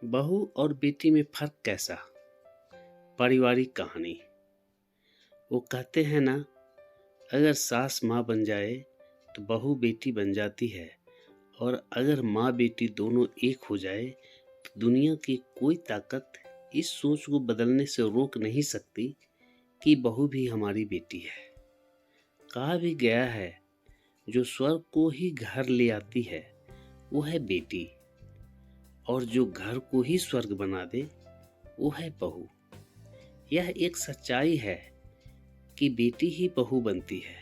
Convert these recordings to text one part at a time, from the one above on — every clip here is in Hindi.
बहू और बेटी में फर्क कैसा? पारिवारिक कहानी। वो कहते हैं ना, अगर सास माँ बन जाए तो बहू बेटी बन जाती है, और अगर माँ बेटी दोनों एक हो जाए तो दुनिया की कोई ताकत इस सोच को बदलने से रोक नहीं सकती कि बहू भी हमारी बेटी है। कहा भी गया है, जो स्वर्ग को ही घर ले आती है वो है बेटी, और जो घर को ही स्वर्ग बना दे वो है बहू। यह एक सच्चाई है कि बेटी ही बहू बनती है,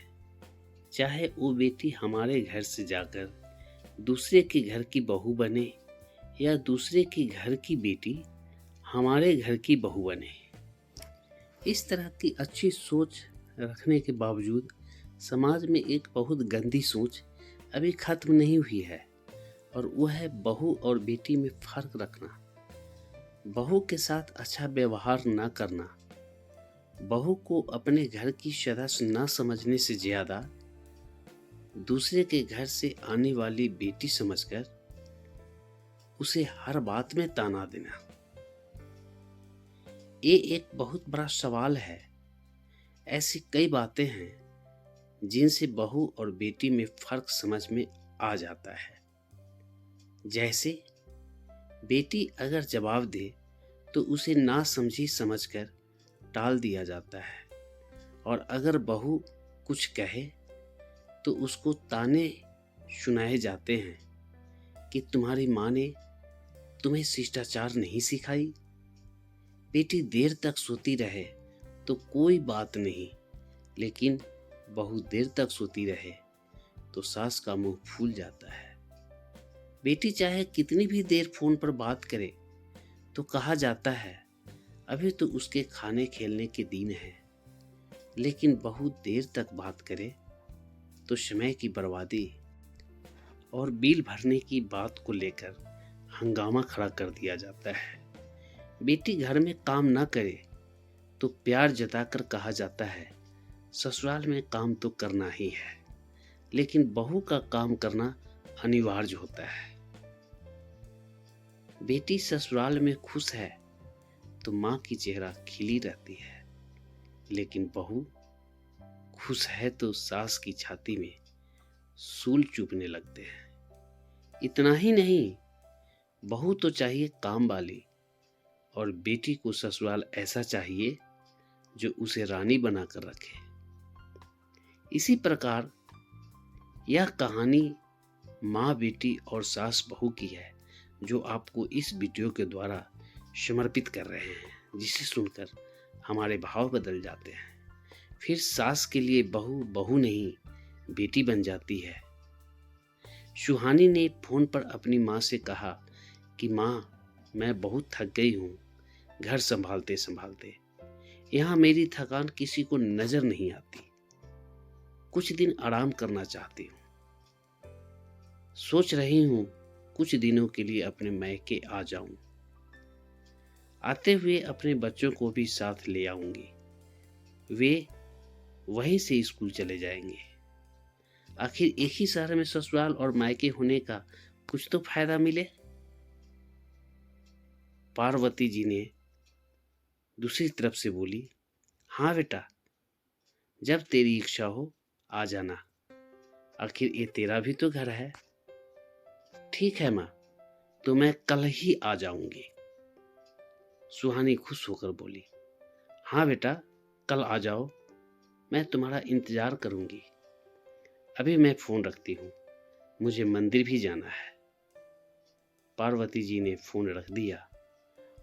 चाहे वो बेटी हमारे घर से जाकर दूसरे के घर की बहू बने या दूसरे के घर की बेटी हमारे घर की बहू बने। इस तरह की अच्छी सोच रखने के बावजूद समाज में एक बहुत गंदी सोच अभी खत्म नहीं हुई है, और वह है बहू और बेटी में फर्क रखना, बहू के साथ अच्छा व्यवहार न करना, बहू को अपने घर की सदस्य न समझने से ज्यादा दूसरे के घर से आने वाली बेटी समझकर उसे हर बात में ताना देना। ये एक बहुत बड़ा सवाल है। ऐसी कई बातें हैं जिनसे बहू और बेटी में फर्क समझ में आ जाता है। जैसे बेटी अगर जवाब दे तो उसे ना समझी समझकर टाल दिया जाता है, और अगर बहू कुछ कहे तो उसको ताने सुनाए जाते हैं कि तुम्हारी माँ ने तुम्हें शिष्टाचार नहीं सिखाई। बेटी देर तक सोती रहे तो कोई बात नहीं, लेकिन बहू देर तक सोती रहे तो सास का मुंह फूल जाता है। बेटी चाहे कितनी भी देर फोन पर बात करे तो कहा जाता है अभी तो उसके खाने खेलने के दिन है, लेकिन बहू देर तक बात करे तो समय की बर्बादी और बिल भरने की बात को लेकर हंगामा खड़ा कर दिया जाता है। बेटी घर में काम ना करे तो प्यार जताकर कहा जाता है ससुराल में काम तो करना ही है, लेकिन बहू का काम करना अनिवार्य होता है। बेटी ससुराल में खुश है तो माँ की चेहरा खिली रहती है, लेकिन बहू खुश है तो सास की छाती में सूल चुभने लगते हैं। इतना ही नहीं, बहू तो चाहिए काम वाली, और बेटी को ससुराल ऐसा चाहिए जो उसे रानी बनाकर रखे। इसी प्रकार यह कहानी माँ बेटी और सास बहू की है, जो आपको इस वीडियो के द्वारा समर्पित कर रहे हैं, जिसे सुनकर हमारे भाव बदल जाते हैं। फिर सास के लिए बहू बहू नहीं बेटी बन जाती है। सुहानी ने फोन पर अपनी माँ से कहा कि माँ, मैं बहुत थक गई हूँ घर संभालते संभालते। यहाँ मेरी थकान किसी को नजर नहीं आती। कुछ दिन आराम करना चाहती हूँ। सोच रही हूँ कुछ दिनों के लिए अपने मायके आ जाऊं। आते हुए अपने बच्चों को भी साथ ले आऊंगी। वे वहीं से स्कूल चले जाएंगे। आखिर एक ही शहर में ससुराल और मायके होने का कुछ तो फायदा मिले। पार्वती जी ने दूसरी तरफ से बोली, हाँ बेटा, जब तेरी इच्छा हो आ जाना, आखिर ये तेरा भी तो घर है। ठीक है माँ, तो मैं कल ही आ जाऊंगी। सुहानी खुश होकर बोली, हाँ बेटा, कल आ जाओ, मैं तुम्हारा इंतजार करूंगी। अभी मैं फोन रखती हूँ, मुझे मंदिर भी जाना है। पार्वती जी ने फोन रख दिया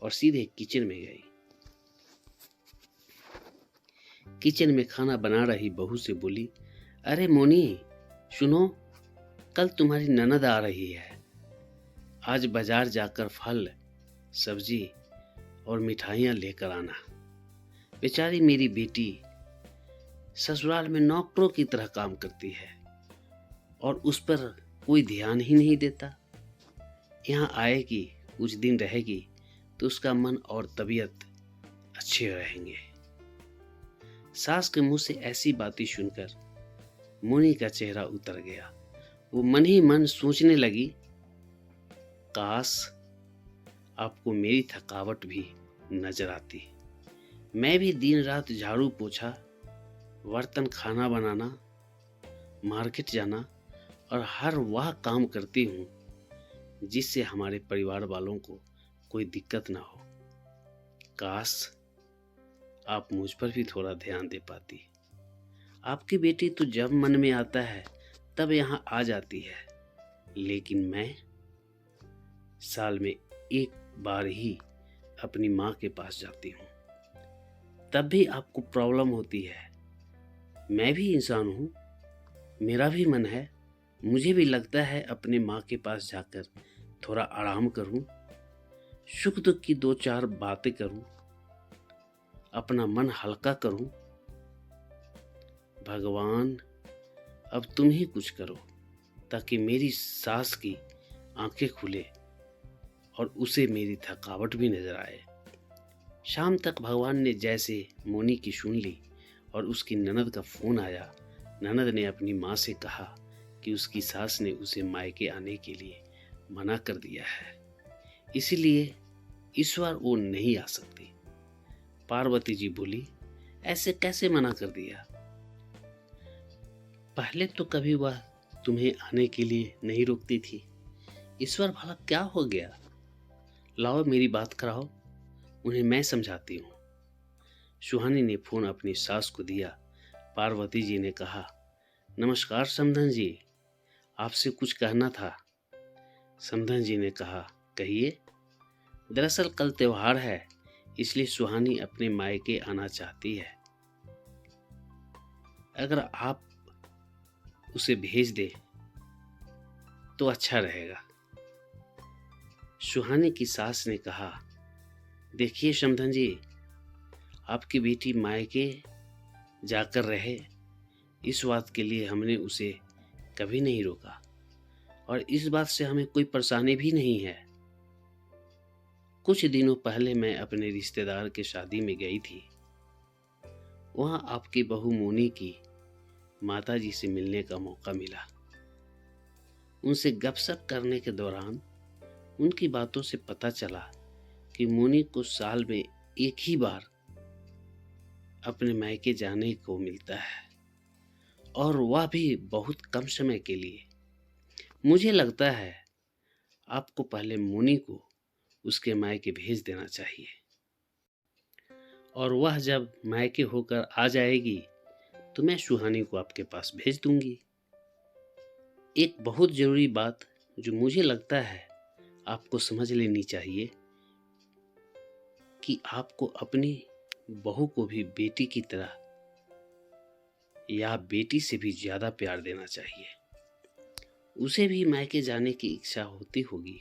और सीधे किचन में गई। किचन में खाना बना रही बहू से बोली, अरे मोनी, सुनो, कल तुम्हारी ननद आ रही है। आज बाजार जाकर फल, सब्जी और मिठाइयाँ लेकर आना। बेचारी मेरी बेटी ससुराल में नौकरों की तरह काम करती है और उस पर कोई ध्यान ही नहीं देता। यहाँ आएगी, कुछ दिन रहेगी तो उसका मन और तबीयत अच्छे रहेंगे। सास के मुंह से ऐसी बातें सुनकर मोनी का चेहरा उतर गया। वो मन ही मन सोचने लगी, काश आपको मेरी थकावट भी नजर आती। मैं भी दिन रात झाड़ू पोछा, बर्तन, खाना बनाना, मार्केट जाना और हर वह काम करती हूँ जिससे हमारे परिवार वालों को कोई दिक्कत ना हो। काश आप मुझ पर भी थोड़ा ध्यान दे पाती। आपकी बेटी तो जब मन में आता है तब यहाँ आ जाती है, लेकिन मैं साल में एक बार ही अपनी माँ के पास जाती हूँ। तब भी आपको प्रॉब्लम होती है। मैं भी इंसान हूँ, मेरा भी मन है, मुझे भी लगता है अपने माँ के पास जाकर थोड़ा आराम करूँ, सुख दुख की 2-4 बातें करूँ, अपना मन हल्का करूँ। भगवान, अब तुम ही कुछ करो ताकि मेरी सास की आंखें खुले और उसे मेरी थकावट भी नजर आए। शाम तक भगवान ने जैसे मोनी की सुन ली और उसकी ननद का फोन आया। ननद ने अपनी माँ से कहा कि उसकी सास ने उसे मायके आने के लिए मना कर दिया है, इसीलिए इस बार वो नहीं आ सकती। पार्वती जी बोली, ऐसे कैसे मना कर दिया? पहले तो कभी वह तुम्हें आने के लिए नहीं रोकती थी, इस बार भला क्या हो गया? लाओ मेरी बात कराओ, उन्हें मैं समझाती हूँ। सुहानी ने फोन अपनी सास को दिया। पार्वती जी ने कहा, नमस्कार समधन जी, आपसे कुछ कहना था। समधन जी ने कहा, कहिए। दरअसल कल त्योहार है, इसलिए सुहानी अपने मायके आना चाहती है। अगर आप उसे भेज दे तो अच्छा रहेगा। सुहानी की सास ने कहा, देखिए समधन जी, आपकी बेटी मायके जाकर रहे, इस बात के लिए हमने उसे कभी नहीं रोका और इस बात से हमें कोई परेशानी भी नहीं है। कुछ दिनों पहले मैं अपने रिश्तेदार के शादी में गई थी। वहां आपकी बहू मोनी की माताजी से मिलने का मौका मिला। उनसे गपशप करने के दौरान उनकी बातों से पता चला कि मोनी को साल में एक ही बार अपने मायके जाने को मिलता है और वह भी बहुत कम समय के लिए। मुझे लगता है आपको पहले मोनी को उसके मायके भेज देना चाहिए और वह जब मायके होकर आ जाएगी तो मैं सुहानी को आपके पास भेज दूंगी। एक बहुत जरूरी बात जो मुझे लगता है आपको समझ लेनी चाहिए कि आपको अपनी बहू को भी बेटी की तरह या बेटी से भी ज्यादा प्यार देना चाहिए। उसे भी मायके जाने की इच्छा होती होगी।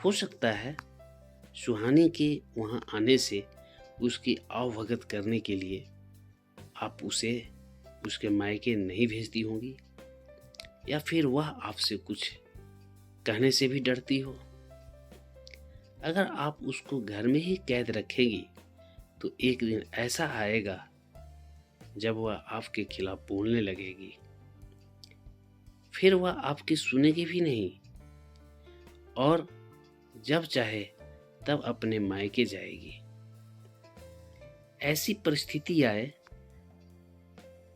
हो सकता है सुहानी के वहां आने से उसकी आवभगत करने के लिए आप उसे उसके मायके नहीं भेजती होंगी, या फिर वह आपसे कुछ कहने से भी डरती हो। अगर आप उसको घर में ही कैद रखेंगी तो एक दिन ऐसा आएगा जब वह आपके खिलाफ बोलने लगेगी, फिर वह आपकी सुनेगी भी नहीं और जब चाहे तब अपने मायके जाएगी। ऐसी परिस्थिति आए,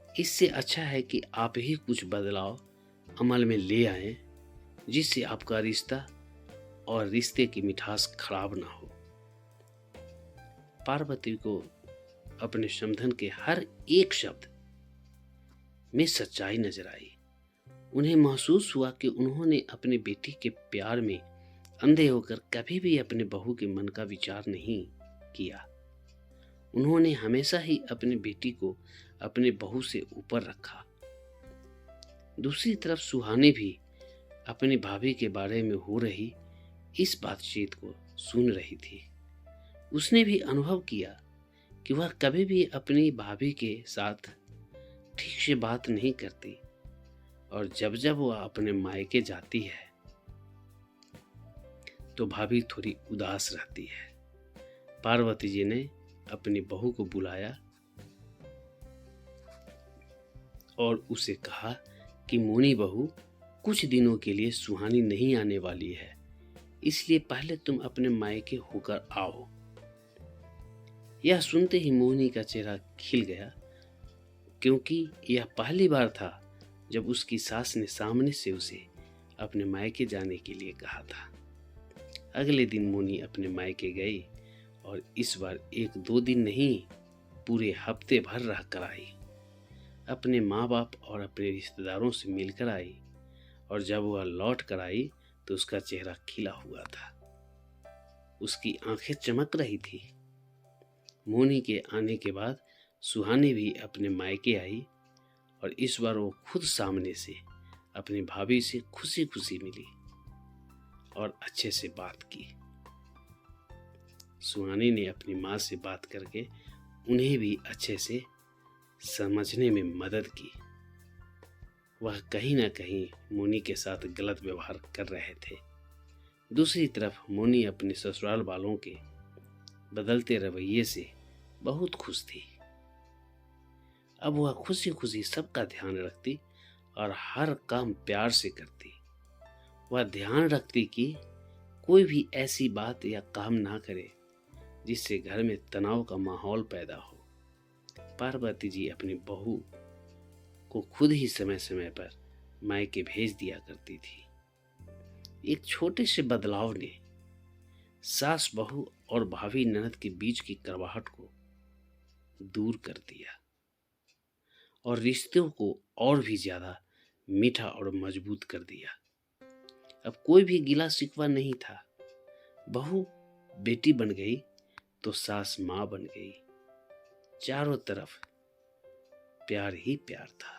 इससे अच्छा है कि आप ही कुछ बदलाव अमल में ले आएं जिससे आपका रिश्ता और रिश्ते की मिठास खराब ना हो। पार्वती को अपने समधन के हर एक शब्द में सच्चाई नजर आई। उन्हें महसूस हुआ कि उन्होंने अपनी बेटी के प्यार में अंधे होकर कभी भी अपने बहू के मन का विचार नहीं किया। उन्होंने हमेशा ही अपनी बेटी को अपने बहू से ऊपर रखा। दूसरी तरफ सुहानी भी अपनी भाभी के बारे में हो रही इस बातचीत को सुन रही थी। उसने भी अनुभव किया कि वह कभी भी अपनी भाभी के साथ ठीक से बात नहीं करती और जब जब वह अपने मायके जाती है तो भाभी थोड़ी उदास रहती है। पार्वती जी ने अपनी बहू को बुलाया और उसे कहा कि मोनी बहू, कुछ दिनों के लिए सुहानी नहीं आने वाली है, इसलिए पहले तुम अपने मायके होकर आओ। यह सुनते ही मोहिनी का चेहरा खिल गया, क्योंकि यह पहली बार था जब उसकी सास ने सामने से उसे अपने मायके जाने के लिए कहा था। अगले दिन मोहिनी अपने मायके गई और इस बार 1-2 दिन नहीं, पूरे हफ्ते भर रह कर आई। अपने माँ बाप और अपने रिश्तेदारों से मिलकर आई, और जब वह लौट कर आई तो उसका चेहरा खिला हुआ था, उसकी आंखें चमक रही थी। मोहिनी के आने के बाद सुहानी भी अपने मायके आई, और इस बार वो खुद सामने से अपनी भाभी से खुशी खुशी मिली और अच्छे से बात की। सुहानी ने अपनी माँ से बात करके उन्हें भी अच्छे से समझने में मदद की। वह कहीं ना कहीं मोहिनी के साथ गलत व्यवहार कर रहे थे। दूसरी तरफ मोहिनी अपने ससुराल वालों के बदलते रवैये से बहुत खुश थी। अब वह खुशी खुशी सबका ध्यान रखती और हर काम प्यार से करती। वह ध्यान रखती कि कोई भी ऐसी बात या काम ना करे जिससे घर में तनाव का माहौल पैदा हो। पार्वती जी अपनी बहू को खुद ही समय समय पर मायके भेज दिया करती थी। एक छोटे से बदलाव ने सास बहू और भाभी ननद के बीच की कड़वाहट को दूर कर दिया और रिश्तों को और भी ज्यादा मीठा और मजबूत कर दिया। अब कोई भी गिला शिकवा नहीं था। बहू बेटी बन गई तो सास माँ बन गई। चारों तरफ प्यार ही प्यार था।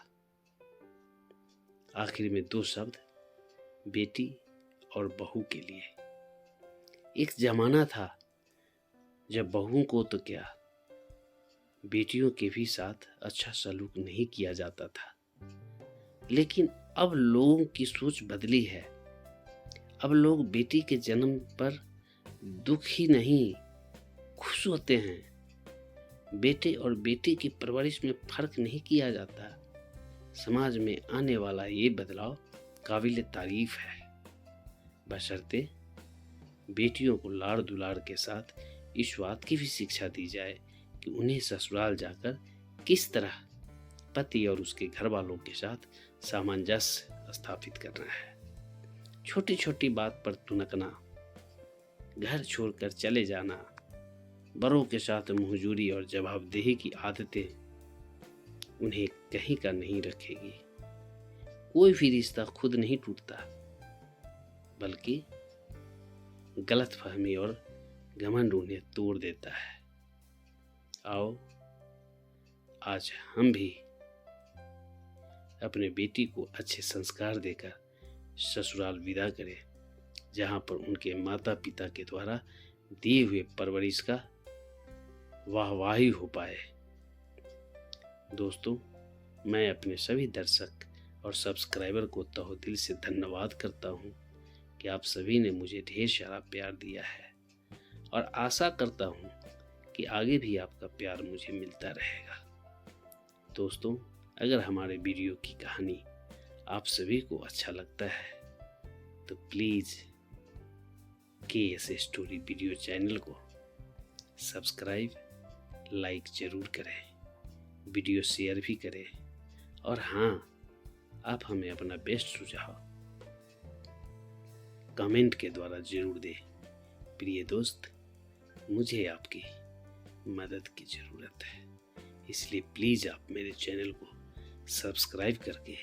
आखिर में 2 शब्द बेटी और बहू के लिए। एक जमाना था जब बहुओं को तो क्या, बेटियों के भी साथ अच्छा सलूक नहीं किया जाता था। लेकिन अब लोगों की सोच बदली है। अब लोग बेटी के जन्म पर दुख ही नहीं, खुश होते हैं। बेटे और बेटी की परवरिश में फर्क नहीं किया जाता। समाज में आने वाला ये बदलाव काबिल तारीफ है, बशर्ते बेटियों को लाड़ दुलार के साथ इस बात की भी शिक्षा दी जाए कि उन्हें ससुराल जाकर किस तरह पति और उसके घर वालों के साथ सामंजस्य स्थापित करना है। छोटी छोटी बात पर तुनकना, घर छोड़कर चले जाना, बड़ों के साथ मुंहजूरी और जवाबदेही की आदतें उन्हें कहीं का नहीं रखेगी। कोई भी रिश्ता खुद नहीं टूटता, बल्कि गलतफहमी और घमंड उन्हें तोड़ देता है। आओ आज हम भी अपने बेटी को अच्छे संस्कार देकर ससुराल विदा करें, जहां पर उनके माता पिता के द्वारा दिए हुए परवरिश का वाहवाही हो पाए। दोस्तों, मैं अपने सभी दर्शक और सब्सक्राइबर को तहे से धन्यवाद करता हूं कि आप सभी ने मुझे ढेर सारा प्यार दिया है, और आशा करता हूं कि आगे भी आपका प्यार मुझे मिलता रहेगा। दोस्तों, अगर हमारे वीडियो की कहानी आप सभी को अच्छा लगता है तो please KS story video channel को सब्सक्राइब, लाइक ज़रूर करें, वीडियो शेयर भी करें, और हाँ, आप हमें अपना बेस्ट सुझाव कमेंट के द्वारा ज़रूर दें। प्रिय दोस्त, मुझे आपकी मदद की ज़रूरत है, इसलिए प्लीज़ आप मेरे चैनल को सब्सक्राइब करके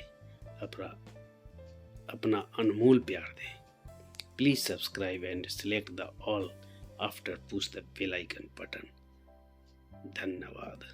अपना अनमोल प्यार दें। Please subscribe and select the all after push the bell icon button. धन्यवाद।